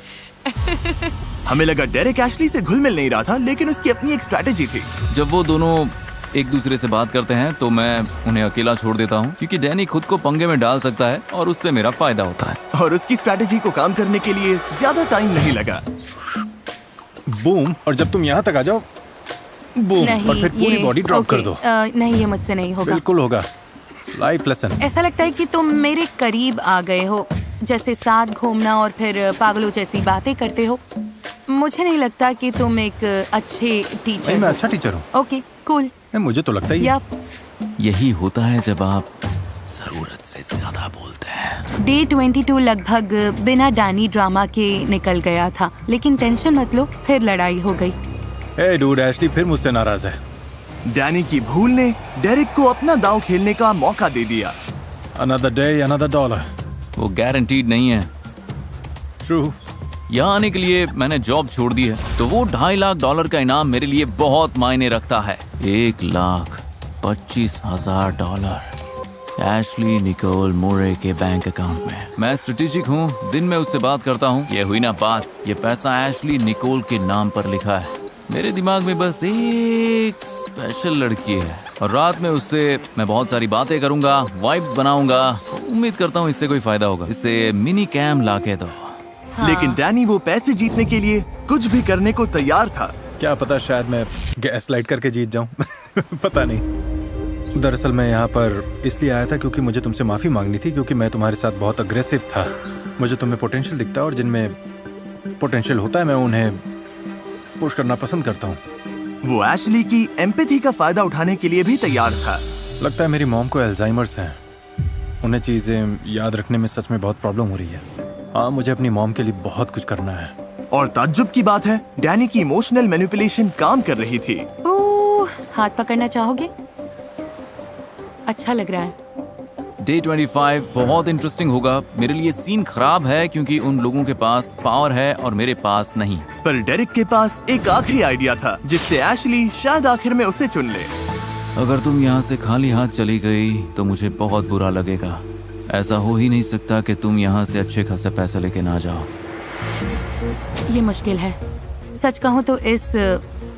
हमें लगा डेरेक एशली से घुल मिल नहीं रहा था, लेकिन उसकी अपनी एक स्ट्रैटेजी थी। जब वो दोनों एक दूसरे से बात करते हैं तो मैं उन्हें अकेला छोड़ देता हूँ, क्योंकि डैनी खुद को पंगे में डाल सकता है और उससे मेरा फायदा होता है। और उसकी स्ट्रैटेजी को काम करने के लिए ज्यादा टाइम नहीं लगा। बूम, और जब तुम यहाँ तक आ जाओ बूम, और फिर पूरी बॉडी ड्रॉप कर दो। नहीं, ये मुझसे नहीं होगा। बिल्कुल होगा। Life lesson. ऐसा लगता है कि तुम मेरे करीब आ गए हो, जैसे साथ घूमना और फिर पागलों जैसी बातें करते हो। मुझे नहीं लगता कि तुम एक अच्छे टीचर हो। मैं अच्छा टीचर हूँ। Okay, cool. मुझे तो लगता ही है। यही होता है जब आप जरूरत से ज्यादा बोलते हैं। डे 22 लगभग बिना डैनी ड्रामा के निकल गया था, लेकिन टेंशन मत लो, फिर लड़ाई हो गई। हे डूड, एशली फिर मुझसे नाराज है। डैनी की भूल ने डेरेक को अपना दांव खेलने का मौका दे दिया। Another day, another dollar। वो गारंटीड नहीं है। True। यहाँ आने के लिए मैंने जॉब छोड़ दी है, तो वो $2.5 लाख का इनाम मेरे लिए बहुत मायने रखता है। $1,25,000 एशली निकोल मोरे के बैंक अकाउंट में। मैं स्ट्रेटेजिक हूँ, दिन में उससे बात करता हूँ। ये हुई ना बात, ये पैसा एशली निकोल के नाम पर लिखा है। मेरे दिमाग में बस एक स्पेशल लड़की है और रात में उससे मैं बहुत सारी बातें करूंगा, वाइब्स बनाऊंगा। उम्मीद करता हूँ इससे कोई फायदा होगा। इसे मिनी कैम लाके दो। लेकिन डैनी वो पैसे जीतने के लिए कुछ भी करने को तैयार था। क्या पता शायद मैं गैस लाइट करके जीत जाऊं। पता नहीं। दरअसल मैं यहाँ पर इसलिए आया था क्योंकि मुझे तुमसे माफी मांगनी थी, क्योंकि मैं तुम्हारे साथ बहुत अग्रेसिव था। मुझे तुम्हें पोटेंशियल दिखता है और जिनमें पोटेंशियल होता है मैं उन्हें पुश करना पसंद करता हूँ। वो एशली की एम्पैथी का फायदा उठाने के लिए भी तैयार था। लगता है मेरी मॉम को अल्जाइमर्स है। उन्हें चीजें याद रखने में सच में बहुत प्रॉब्लम हो रही है। हाँ, मुझे अपनी मॉम के लिए बहुत कुछ करना है। और ताज्जुब की बात है, डैनी की इमोशनल मैनिपुलेशन काम कर रही थी। हाथ पकड़ना चाहोगे? अच्छा लग रहा है। डे 25 बहुत इंटरेस्टिंग होगा। मेरे लिए सीन खराब है क्योंकि उन लोगों के पास पावर है और मेरे पास नहीं। पर डेरेक के पास एक आखिरी आइडिया था जिससे एशली शायद आखिर में उसे चुन ले। अगर तुम यहाँ से खाली हाथ चली गई तो मुझे बहुत बुरा लगेगा। ऐसा हो ही नहीं सकता कि तुम यहाँ से अच्छे खासे पैसे लेके ना जाओ। ये मुश्किल है। सच कहूँ तो इस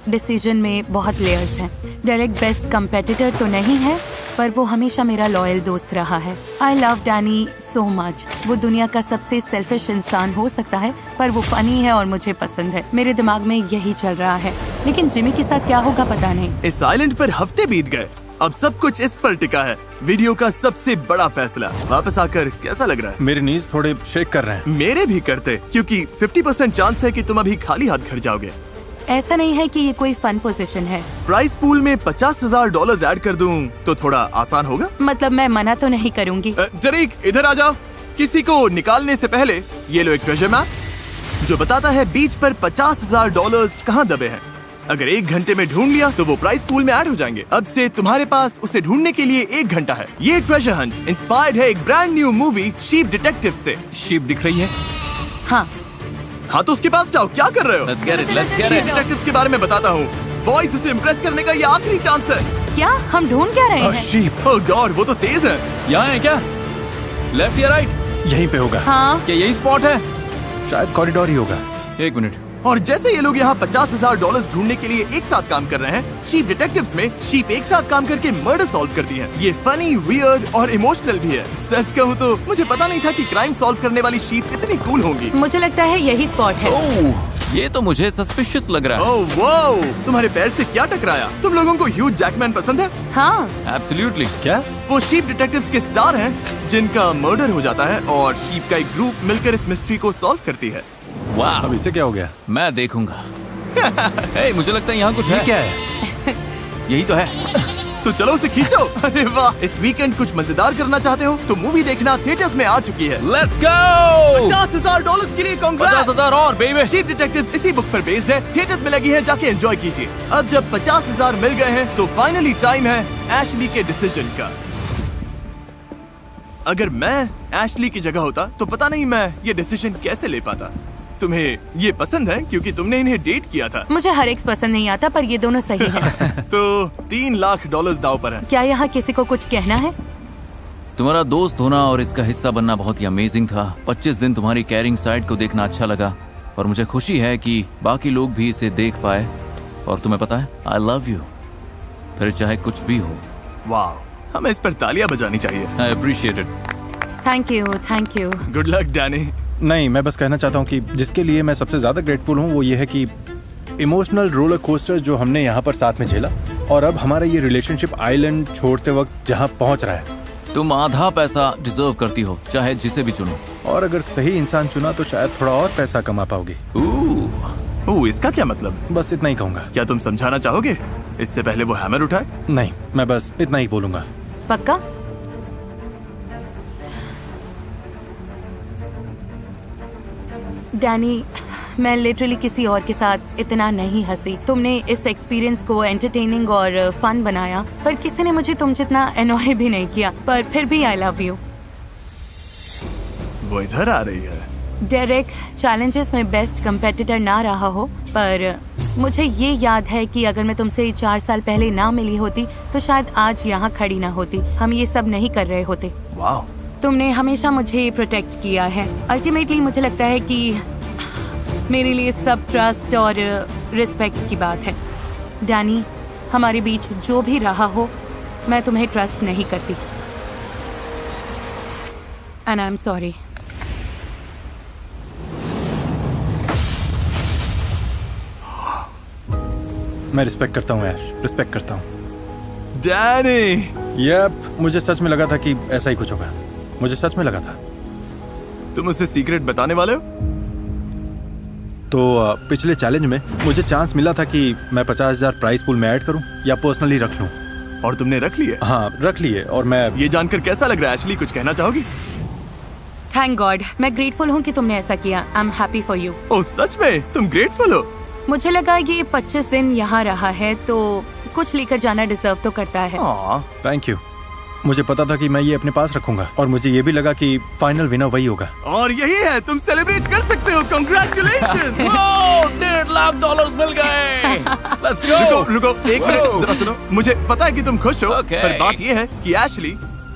डिसीजन में बहुत लेयर्स हैं। डेरेक बेस्ट कंपेटिटर तो नहीं है, पर वो हमेशा मेरा लॉयल दोस्त रहा है। I love Danny so much. वो दुनिया का सबसे सेल्फिश इंसान हो सकता है, पर वो फनी है और मुझे पसंद है। मेरे दिमाग में यही चल रहा है, लेकिन जिमी के साथ क्या होगा पता नहीं। इस आइलैंड पर हफ्ते बीत गए, अब सब कुछ इस पर टिका है। वीडियो का सबसे बड़ा फैसला। वापस आकर कैसा लग रहा है? मेरे नीज थोड़े शेक कर रहे हैं। मेरे भी करते, क्योंकि 50% चांस है कि तुम अभी खाली हाथ घर जाओगे। ऐसा नहीं है कि ये कोई फन पोजीशन है। प्राइस पूल में $50,000 ऐड कर दूं तो थोड़ा आसान होगा। मतलब मैं मना तो नहीं करूंगी। जरीक इधर आ जाओ। किसी को निकालने से पहले ये लो एक ट्रेजर मैप जो बताता है बीच पर $50,000 कहाँ दबे हैं। अगर 1 घंटे में ढूंढ लिया तो वो प्राइस पूल में ऐड हो जाएंगे। अब से तुम्हारे पास उसे ढूंढने के लिए 1 घंटा है। ये ट्रेजर हंट इंस्पायर्ड है एक brand new movie sheep detective से। शीप दिख रही है? हाँ तो उसके पास जाओ। क्या कर रहे हो? Let's get it, let's get sheep it. Detectives के बारे में बताता हूँ। बॉयज, उसे इम्प्रेस करने का ये आखिरी चांस है। क्या हम ढूंढ क्या रहे हैं? शीप। ओह गॉड, वो तो तेज है। यहाँ है क्या? लेफ्ट या राइट? यहीं पे होगा। हाँ। क्या यही स्पॉट है? शायद कॉरिडोर ही होगा। 1 मिनट। और जैसे ये लोग यहाँ $50,000 ढूंढने के लिए एक साथ काम कर रहे हैं, शीप डिटेक्टिव्स में शीप एक साथ काम करके मर्डर सॉल्व करती हैं। ये फनी, वियर्ड और इमोशनल भी है। सच कहूँ तो मुझे पता नहीं था कि क्राइम सॉल्व करने वाली शीप्स इतनी कूल होंगी। मुझे लगता है यही स्पॉट है। ये तो मुझे सस्पिशियस लग रहा है। ओह वाओ, तुम्हारे पैर से क्या टकराया? तुम लोगों को ह्यूज जैकमैन पसंद है? हाँ। एब्सोल्युटली। क्या? वो शीप डिटेक्टिव्स के स्टार हैं जिनका मर्डर हो जाता है और शीप का एक ग्रुप मिलकर इस मिस्ट्री को सॉल्व करती है। वाह, अब इससे क्या हो गया? मैं देखूंगा। हे, मुझे लगता है यहाँ कुछ है। क्या है? यही तो है। तो चलो उसे खींचो। अरे वाह, इस वीकेंड कुछ मजेदार करना चाहते हो तो मूवी देखना थिएटर्स में आ चुकी है। Let's go. $50,000 के लिए कांग्रेस। 50,000 और बेबी। शीप डिटेक्टिव्स इसी बुक पर बेस्ड है, थिएटर्स में लगी है, जाके एंजॉय कीजिए। अब जब 50,000 मिल गए हैं तो फाइनली टाइम है एशली के डिसीजन का। अगर मैं एशली की जगह होता तो पता नहीं मैं ये डिसीजन कैसे ले पाता। तुम्हें ये पसंद है क्योंकि तुमने इन्हें डेट किया था। मुझे हर एक पसंद नहीं आता, पर ये दोनों सही हैं। तो $3 लाख दाव पर है। क्या यहाँ किसी को कुछ कहना है? तुम्हारा दोस्त होना और इसका हिस्सा बनना बहुत ही अमेजिंग था। 25 दिन तुम्हारी कैरिंग साइड को देखना अच्छा लगा और मुझे खुशी है कि बाकी लोग भी इसे देख पाए। और तुम्हें पता है, आई लव यू, फिर चाहे कुछ भी हो। वाह, हमें इस पर तालियां बजानी चाहिए। I appreciate it. Thank you. Good luck Danny. नहीं, मैं बस कहना चाहता हूँ कि जिसके लिए मैं सबसे ज्यादा ग्रेटफुल हूँ वो ये है कि इमोशनल रोलर कोस्टर जो हमने यहाँ पर साथ में झेला, और अब हमारा ये रिलेशनशिप आइलैंड छोड़ते वक्त जहाँ पहुँच रहा है। तुम आधा पैसा डिजर्व करती हो, चाहे जिसे भी चुनो। और अगर सही इंसान चुना तो शायद थोड़ा और पैसा कमा पाओगी। इसका क्या मतलब? बस इतना ही कहूँगा। क्या तुम समझाना चाहोगे इससे पहले वो हैमर उठाए? नहीं, मैं बस इतना ही बोलूंगा। पक्का? डैनी, मैं लिटरली किसी और के साथ इतना नहीं हंसी। तुमने इस एक्सपीरियंस को एंटरटेनिंग और फन बनाया, पर किसी ने मुझे तुम जितना एनॉय भी नहीं किया। पर फिर भी आई लव यू। वो इधर आ रही है। डेरेक, चैलेंजेस में बेस्ट कंपेटिटर ना रहा हो, पर मुझे ये याद है कि अगर मैं तुमसे 4 साल पहले ना मिली होती तो शायद आज यहाँ खड़ी ना होती। हम ये सब नहीं कर रहे होते। वाह। तुमने हमेशा मुझे प्रोटेक्ट किया है। अल्टीमेटली मुझे लगता है कि मेरे लिए सब ट्रस्ट और रिस्पेक्ट की बात है। डैनी, हमारे बीच जो भी रहा हो, मैं तुम्हें ट्रस्ट नहीं करती। And I am sorry. मैं रिस्पेक्ट करता हूँ ऐश, रिस्पेक्ट करता हूँ। डैनी! यप, मुझे सच में लगा था कि ऐसा ही कुछ होगा। मुझे सच में लगा था। तुम उसे सीक्रेट बताने वाले हो? तो पिछले चैलेंज में मुझे चांस मिला था कि मैं 50,000 प्राइस पूल में ऐड करूं या पर्सनली रख लूं। और तुमने रख लिए? हाँ, रख लिए। और मैं ये जानकर कैसा लग रहा है एशली? कुछ कहना चाहोगी? थैंक गॉड, मैं ग्रेटफुल हूँ कि तुमने ऐसा किया। I am happy for you. Oh, सच में? तुम ग्रेटफुल हो? मुझे लगा ये 25 दिन यहाँ रहा है तो कुछ लेकर जाना डिजर्व तो करता है। Thank you. मुझे पता था कि मैं ये अपने पास रखूंगा, और मुझे ये भी लगा कि फाइनल विनर वही होगा। और यही है, तुम सेलिब्रेट कर सकते हो। कांग्रेचुलेशंस! $1.5 लाख मिल गए। Let's go! रुको एक मिनट, जरा सुनो। मुझे पता है कि तुम खुश हो, पर बात ये है कि एशली,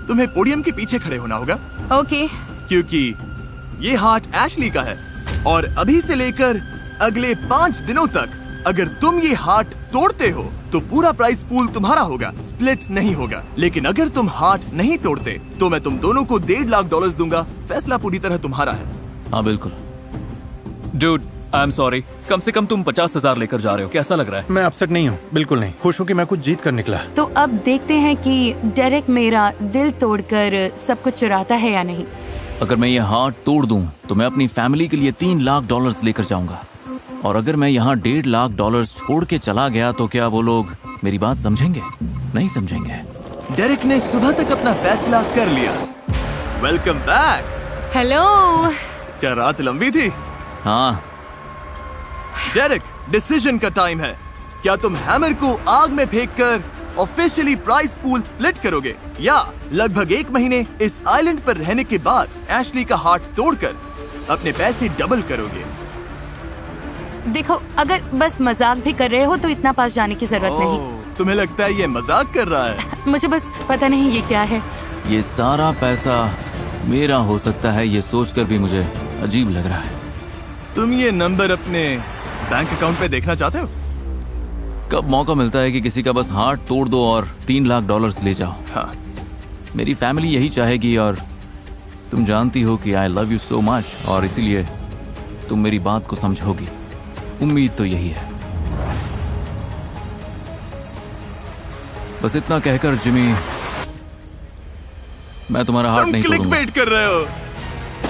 तुम्हें पोडियम के पीछे खड़े होना होगा। ओके। क्योंकि ये हार्ट एशली का है, और अभी से लेकर अगले 5 दिनों तक अगर तुम ये हार्ट तोड़ते हो तो पूरा प्राइस पूल तुम्हारा होगा, स्प्लिट नहीं होगा। लेकिन अगर तुम हार्ट नहीं तोड़ते तो मैं तुम दोनों को $1.5 लाख दूंगा। फैसला पूरी तरह तुम्हारा है। हाँ बिल्कुल। Dude, I am sorry. कम से कम तुम 50,000 लेकर जा रहे हो। कैसा लग रहा है? मैं अपसेट नहीं हूँ, बिल्कुल नहीं। खुश हूँ कि मैं कुछ जीत कर निकला। तो अब देखते हैं कि डेरेक मेरा दिल तोड़कर सब कुछ चुराता है या नहीं। अगर मैं ये हार्ट तोड़ दूं तो मैं अपनी फैमिली के लिए $3 लाख लेकर जाऊंगा, और अगर मैं यहाँ $1.5 लाख छोड़ के चला गया तो क्या वो लोग मेरी बात समझेंगे? नहीं समझेंगे। डेरेक ने सुबह तक अपना फैसला कर लिया। Welcome back. हेलो। क्या रात लंबी थी? हाँ। डेरेक, डिसीजन का टाइम है। क्या तुम हैमर को आग में फेंककर ऑफिशियली प्राइस पूल स्प्लिट करोगे, या लगभग 1 महीने इस आइलैंड पर रहने के बाद एशली का हार्ट तोड़कर अपने पैसे डबल करोगे? देखो, अगर बस मजाक भी कर रहे हो तो इतना पास जाने की जरूरत नहीं। तुम्हें लगता है ये मजाक कर रहा है? मुझे बस पता नहीं ये क्या है। ये सारा पैसा मेरा हो सकता है, ये सोचकर भी मुझे अजीब लग रहा है। तुम ये नंबर अपने बैंक अकाउंट पे देखना चाहते हो? कब मौका मिलता है कि किसी का बस हार्ट तोड़ दो और $3 लाख ले जाओ। हाँ। मेरी फैमिली यही चाहेगी, और तुम जानती हो कि I love you so much, और इसीलिए तुम मेरी बात को समझोगी। उम्मीद तो यही है। बस इतना कहकर जिमी, मैं तुम्हारा हार्ट नहीं तोड़ूंगा। तुम क्लिकबेट कर रहे हो?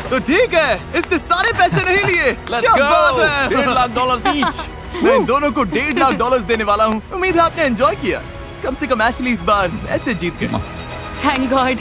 तो ठीक है, इसने सारे पैसे नहीं लिए। क्या बात है? $1.5 लाख ईच। मैं इन दोनों को $1.5 लाख देने वाला हूँ। उम्मीद है आपने एंजॉय किया। कम से कम एशली इस बार ऐसे जीत गए। Thank God.